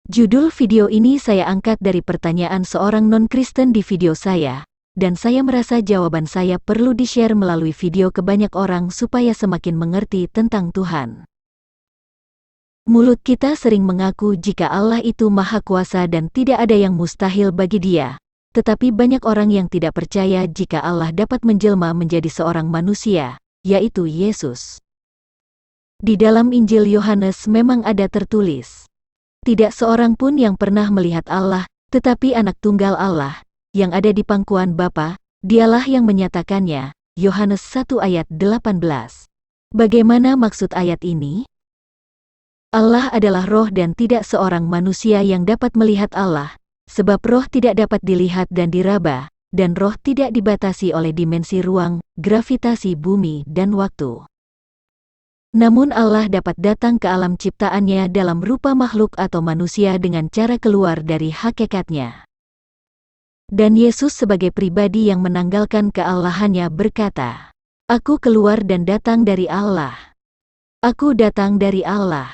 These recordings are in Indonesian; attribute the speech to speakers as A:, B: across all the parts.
A: Judul video ini saya angkat dari pertanyaan seorang non-Kristen di video saya, dan saya merasa jawaban saya perlu di-share melalui video ke banyak orang supaya semakin mengerti tentang Tuhan. Mulut kita sering mengaku jika Allah itu Maha Kuasa dan tidak ada yang mustahil bagi Dia, tetapi banyak orang yang tidak percaya jika Allah dapat menjelma menjadi seorang manusia, yaitu Yesus. Di dalam Injil Yohanes memang ada tertulis, tidak seorang pun yang pernah melihat Allah, tetapi Anak Tunggal Allah, yang ada di pangkuan Bapa, Dialah yang menyatakannya. Yohanes 1 ayat 18. Bagaimana maksud ayat ini? Allah adalah roh dan tidak seorang manusia yang dapat melihat Allah, sebab roh tidak dapat dilihat dan diraba, dan roh tidak dibatasi oleh dimensi ruang, gravitasi bumi dan waktu. Namun Allah dapat datang ke alam ciptaannya dalam rupa makhluk atau manusia dengan cara keluar dari hakikatnya. Dan Yesus sebagai pribadi yang menanggalkan keallahannya berkata, "Aku keluar dan datang dari Allah. Aku datang dari Allah."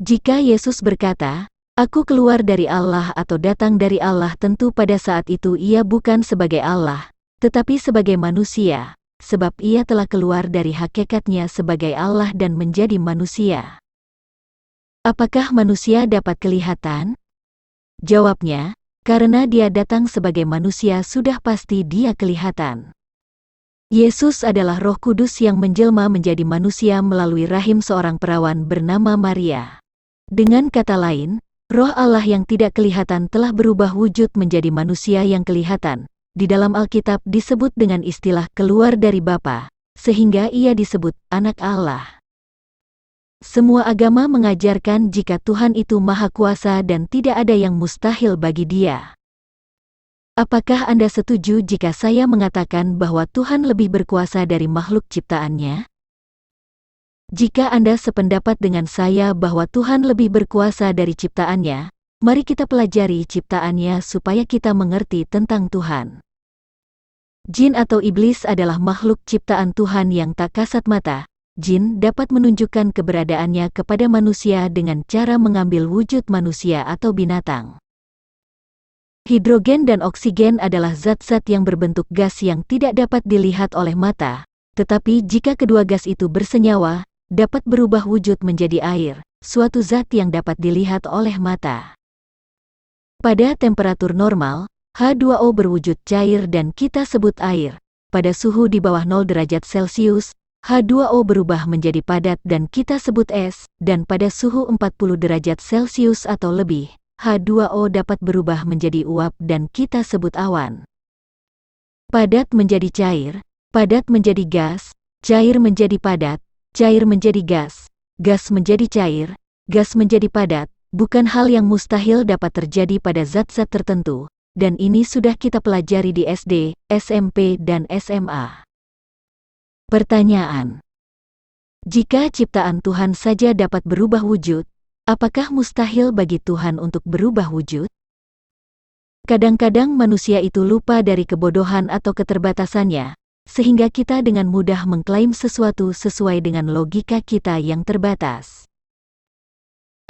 A: Jika Yesus berkata, "Aku keluar dari Allah" atau datang dari Allah, tentu pada saat itu ia bukan sebagai Allah, tetapi sebagai manusia. Sebab ia telah keluar dari hakikatnya sebagai Allah dan menjadi manusia. Apakah manusia dapat kelihatan? Jawabnya, karena dia datang sebagai manusia sudah pasti dia kelihatan. Yesus adalah Roh Kudus yang menjelma menjadi manusia melalui rahim seorang perawan bernama Maria. Dengan kata lain, Roh Allah yang tidak kelihatan telah berubah wujud menjadi manusia yang kelihatan. Di dalam Alkitab disebut dengan istilah keluar dari Bapa, sehingga ia disebut Anak Allah. Semua agama mengajarkan jika Tuhan itu Maha Kuasa dan tidak ada yang mustahil bagi Dia. Apakah Anda setuju jika saya mengatakan bahwa Tuhan lebih berkuasa dari makhluk ciptaannya? Jika Anda sependapat dengan saya bahwa Tuhan lebih berkuasa dari ciptaannya, mari kita pelajari ciptaannya supaya kita mengerti tentang Tuhan. Jin atau iblis adalah makhluk ciptaan Tuhan yang tak kasat mata. Jin dapat menunjukkan keberadaannya kepada manusia dengan cara mengambil wujud manusia atau binatang. Hidrogen dan oksigen adalah zat-zat yang berbentuk gas yang tidak dapat dilihat oleh mata, tetapi jika kedua gas itu bersenyawa, dapat berubah wujud menjadi air, suatu zat yang dapat dilihat oleh mata. Pada temperatur normal, H2O berwujud cair dan kita sebut air. Pada suhu di bawah 0 derajat Celcius, H2O berubah menjadi padat dan kita sebut es, dan pada suhu 40 derajat Celcius atau lebih, H2O dapat berubah menjadi uap dan kita sebut awan. Padat menjadi cair, padat menjadi gas, cair menjadi padat, cair menjadi gas menjadi cair, gas menjadi padat. Bukan hal yang mustahil dapat terjadi pada zat-zat tertentu, dan ini sudah kita pelajari di SD, SMP, dan SMA. Pertanyaan: jika ciptaan Tuhan saja dapat berubah wujud, apakah mustahil bagi Tuhan untuk berubah wujud? Kadang-kadang manusia itu lupa dari kebodohan atau keterbatasannya, sehingga kita dengan mudah mengklaim sesuatu sesuai dengan logika kita yang terbatas.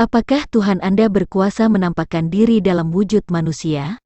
A: Apakah Tuhan Anda berkuasa menampakkan diri dalam wujud manusia?